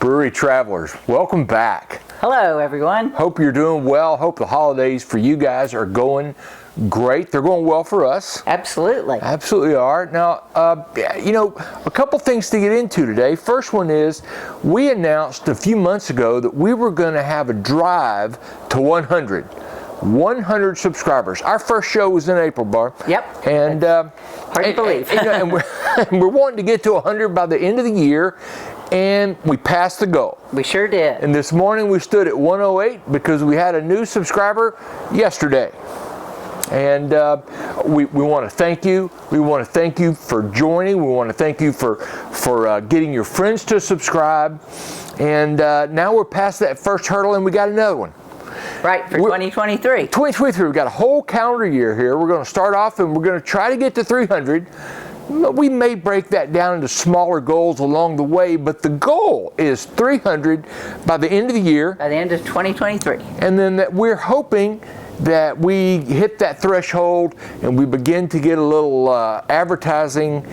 Brewery travelers, welcome back. Hello, everyone. Hope you're doing well. Hope the holidays for you guys are going great. They're going well for us. Absolutely. Absolutely are. Now, a couple things to get into today. First one is we announced a few months ago that we were going to have a drive to 100 subscribers. Our first show was in April, Barb. Yep. And hard to believe. and we're wanting to get to 100 by the end of the year, and we passed the goal. We sure did. And this morning we stood at 108 because we had a new subscriber yesterday. And we want to thank you. We want to thank you for joining. We want to thank you for getting your friends to subscribe. And now we're past that first hurdle, and we got another one. Right, for 2023. 2023, we've got a whole calendar year here. We're going to start off and we're going to try to get to 300. We may break that down into smaller goals along the way, but the goal is 300 by the end of the year. By the end of 2023. And then that we're hoping that we hit that threshold and we begin to get a little advertising,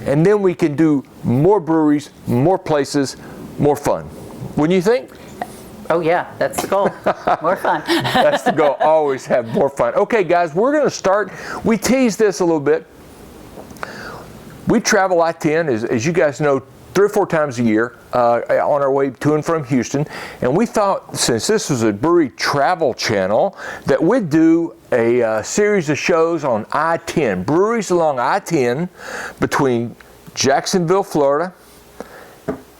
and then we can do more breweries, more places, more fun. Wouldn't you think? Oh yeah, that's the goal. More fun. That's the goal. Always have more fun. Okay, guys, we're going to start. We teased this a little bit. We travel I-10, as you guys know, 3 or 4 times a year on our way to and from Houston. And we thought, since this was a brewery travel channel, that we'd do a series of shows on I-10, breweries along I-10 between Jacksonville, Florida,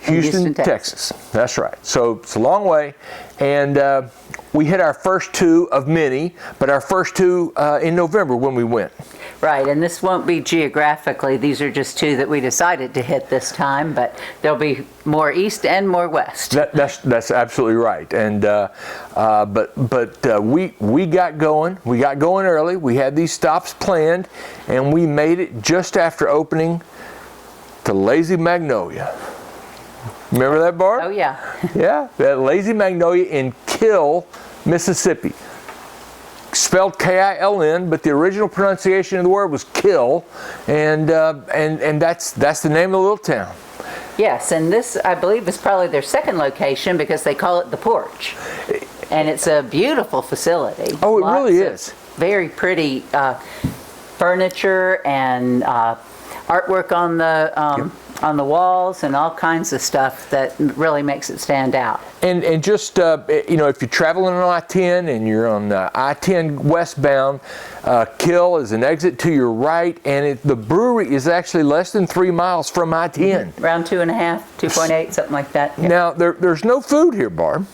Houston, Texas. That's right. So it's a long way. And we hit our first 2 of many, but our first 2 in November when we went. Right, and this won't be geographically. These are just 2 that we decided to hit this time, but there'll be more east and more west. That's absolutely right. And we got going. We got going early. We had these stops planned, and we made it just after opening to Lazy Magnolia. Remember that, Barb? Oh yeah. Yeah, that Lazy Magnolia in Kill, Mississippi. Spelled K-I-L-N, but the original pronunciation of the word was Kill, and that's the name of the little town. Yes, and this, I believe, is probably their second location because they call it the Porch, and it's a beautiful facility. Oh, it really is. Very pretty furniture and artwork on the on the walls and all kinds of stuff that really makes it stand out. And just, if you're traveling on I-10 and you're on I-10 westbound, Kill is an exit to your right, and the brewery is actually less than 3 miles from I-10. Around 2.5, 2.8, something like that. Yeah. Now, there's no food here, Barb,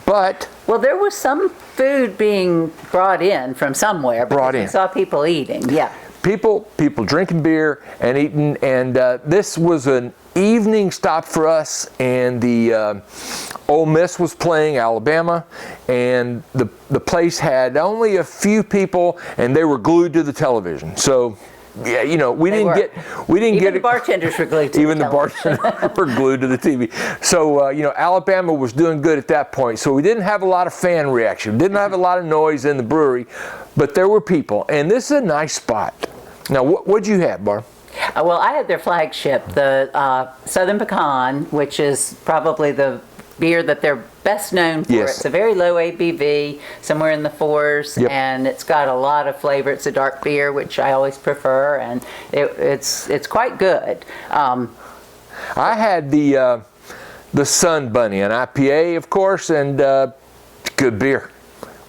but... Well, there was some food being brought in from somewhere. We saw people eating, yeah. People drinking beer and eating, and this was an evening stop for us, and the Ole Miss was playing Alabama, and the place had only a few people, and they were glued to the television. So, yeah, we didn't get the bartenders were glued to even the bartenders were glued to the TV. So Alabama was doing good at that point. So we didn't have a lot of fan reaction, didn't have a lot of noise in the brewery, but there were people, and this is a nice spot. Now, what'd you have, Barb? Well, I had their flagship, the Southern Pecan, which is probably the beer that they're best known for. Yes. It's a very low ABV, somewhere in the 4s, yep. And it's got a lot of flavor. It's a dark beer, which I always prefer, and it's quite good. I had the Sun Bunny, an IPA, of course, and good beer.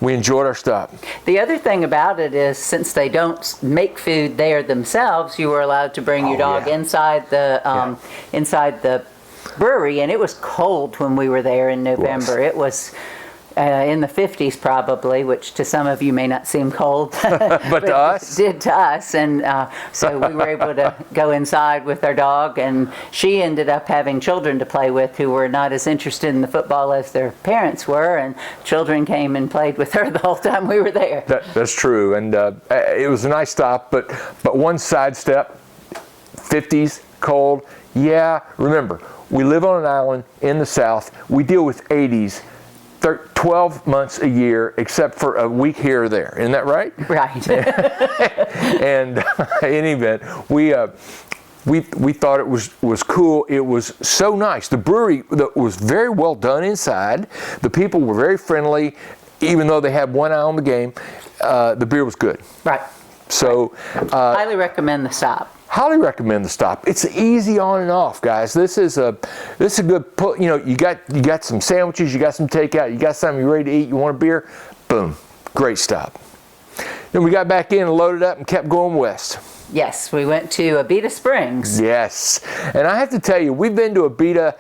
We enjoyed our stop. The other thing about it is, since they don't make food there themselves, you were allowed to bring your dog inside the brewery, and it was cold when we were there in November. It was in the 50s probably, which to some of you may not seem cold. but to us? It did to us, and so we were able to go inside with our dog, and she ended up having children to play with who were not as interested in the football as their parents were, and children came and played with her the whole time we were there. That's true, and it was a nice stop, but one sidestep, 50s, cold. Yeah, remember, we live on an island in the South. We deal with 80s 12 months a year, except for a week here or there. Isn't that right? Right. And in any event, we we thought it was cool. It was so nice. The brewery was very well done inside. The people were very friendly, even though they had one eye on the game. The beer was good. Right. So highly recommend the stop. Highly recommend the stop. It's easy on and off, guys. This is a good. You got some sandwiches, you got some takeout, you got something you're ready to eat. You want a beer? Boom, great stop. Then we got back in and loaded up and kept going west. Yes, we went to Abita Springs. Yes, and I have to tell you, we've been to Abita,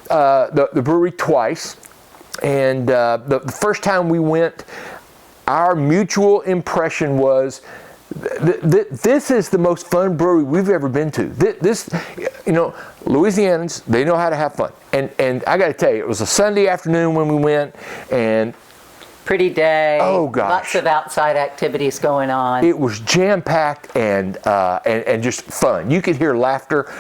the brewery, twice, and the first time we went, our mutual impression was, this is the most fun brewery we've ever been to. This, Louisianans, they know how to have fun. And I got to tell you, it was a Sunday afternoon when we went, and pretty day. Oh gosh, lots of outside activities going on. It was jam-packed and just fun. You could hear laughter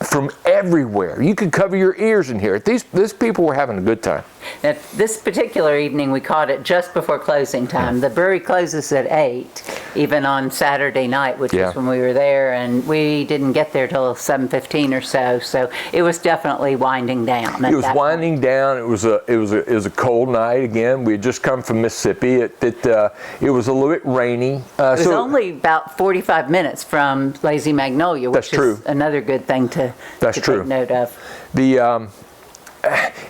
from everywhere. You could cover your ears and hear it. These people were having a good time. Now, this particular evening, we caught it just before closing time. The brewery closes at 8, even on Saturday night, which is when we were there, and we didn't get there till 7:15 or so. So it was definitely winding down. It was winding down. It was a cold night again. We had just come from Mississippi. It was a little bit rainy. It was only about 45 minutes from Lazy Magnolia, which is another good thing to take note of.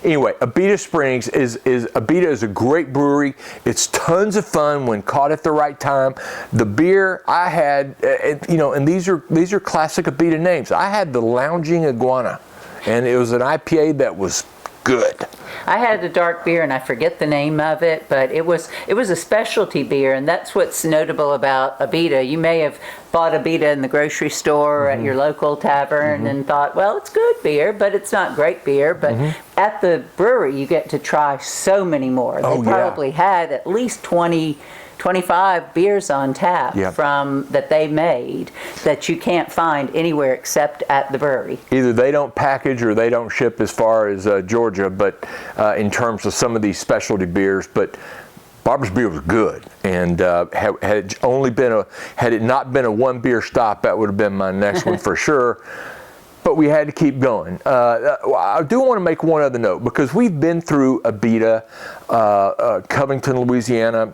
Anyway, Abita Springs Abita is a great brewery. It's tons of fun when caught at the right time. The beer I had, and these are classic Abita names. I had the Lounging Iguana, and it was an IPA that was good. I had a dark beer, and I forget the name of it, but it was a specialty beer, and that's what's notable about Abita. You may have bought Abita in the grocery store or at your local tavern and thought, well, it's good beer, but it's not great beer. But at the brewery, you get to try so many more. They probably had at least 25 beers on tap from that they made that you can't find anywhere except at the brewery. Either they don't package or they don't ship as far as Georgia, but in terms of some of these specialty beers. But Barbara's beer was good, and had it not been a one beer stop, that would have been my next one for sure. But we had to keep going. I do want to make one other note, because we've been through Abita, Covington, Louisiana.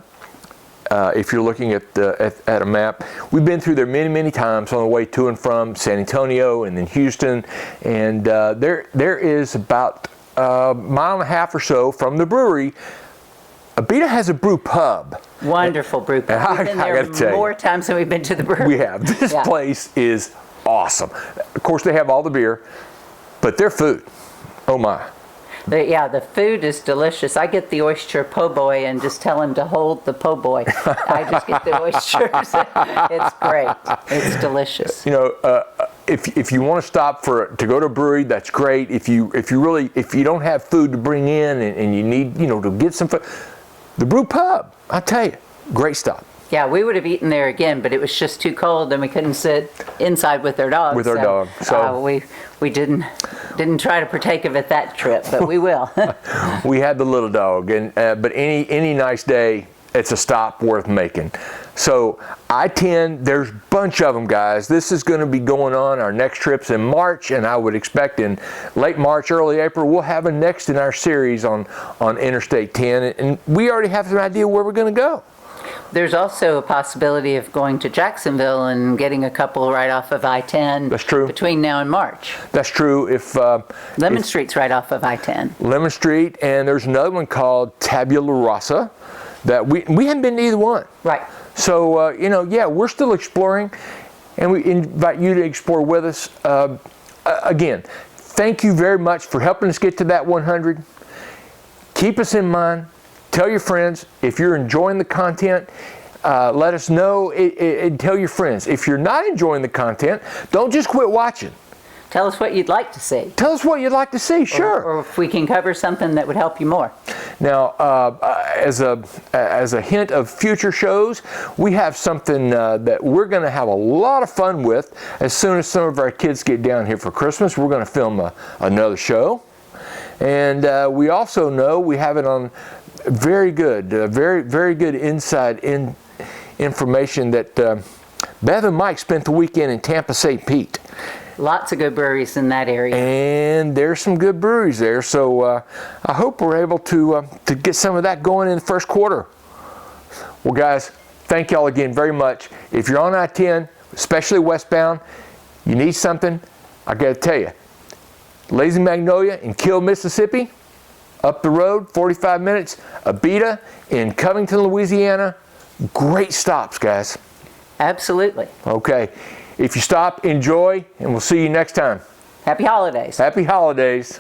If you're looking at a map, we've been through there many times on the way to and from San Antonio and then Houston, and there is about a mile and a half or so from the brewery. Abita has a brew pub. Wonderful brew pub. We've been there more times than we've been to the brewery. We have. This place is awesome. Of course, they have all the beer, but their food, oh my. The food is delicious. I get the oyster po' boy and just tell him to hold the po' boy. I just get the oysters. It's great. It's delicious. If you want to stop to go to a brewery, that's great. If you don't have food to bring in and you need to get some food, the brew pub, I tell you, great stop. Yeah, we would have eaten there again, but it was just too cold, and we couldn't sit inside with our dog. With our dog, so we didn't try to partake of it that trip, but we will. We had the little dog, but any nice day, it's a stop worth making. So I-10, there's a bunch of them, guys. This is going to be going on. Our next trip's in March, and I would expect in late March, early April, we'll have a next in our series on Interstate 10, and we already have an idea where we're going to go. There's also a possibility of going to Jacksonville and getting a couple right off of I-10. That's true. Between now and March. That's true. Lemon Street's right off of I-10. Lemon Street, and there's another one called Tabula Rasa that we haven't been to either one. Right. So, we're still exploring, and we invite you to explore with us. Again, thank you very much for helping us get to that 100. Keep us in mind. Tell your friends. If you're enjoying the content, let us know and tell your friends. If you're not enjoying the content, don't just quit watching. Tell us what you'd like to see. Tell us what you'd like to see, sure. Or if we can cover something that would help you more. Now, as a hint of future shows, we have something that we're going to have a lot of fun with. As soon as some of our kids get down here for Christmas, we're going to film another show. And we also know we have it on very good inside information that Bev and Mike spent the weekend in Tampa St. Pete. Lots of good breweries in that area. And there's some good breweries there. So I hope we're able to get some of that going in the first quarter. Well, guys, thank y'all again very much. If you're on I-10, especially westbound, you need something, I got to tell you, Lazy Magnolia in Kill, Mississippi, up the road, 45 minutes. Abita in Covington, Louisiana. Great stops, guys. Absolutely. Okay. If you stop, enjoy, and we'll see you next time. Happy holidays. Happy holidays.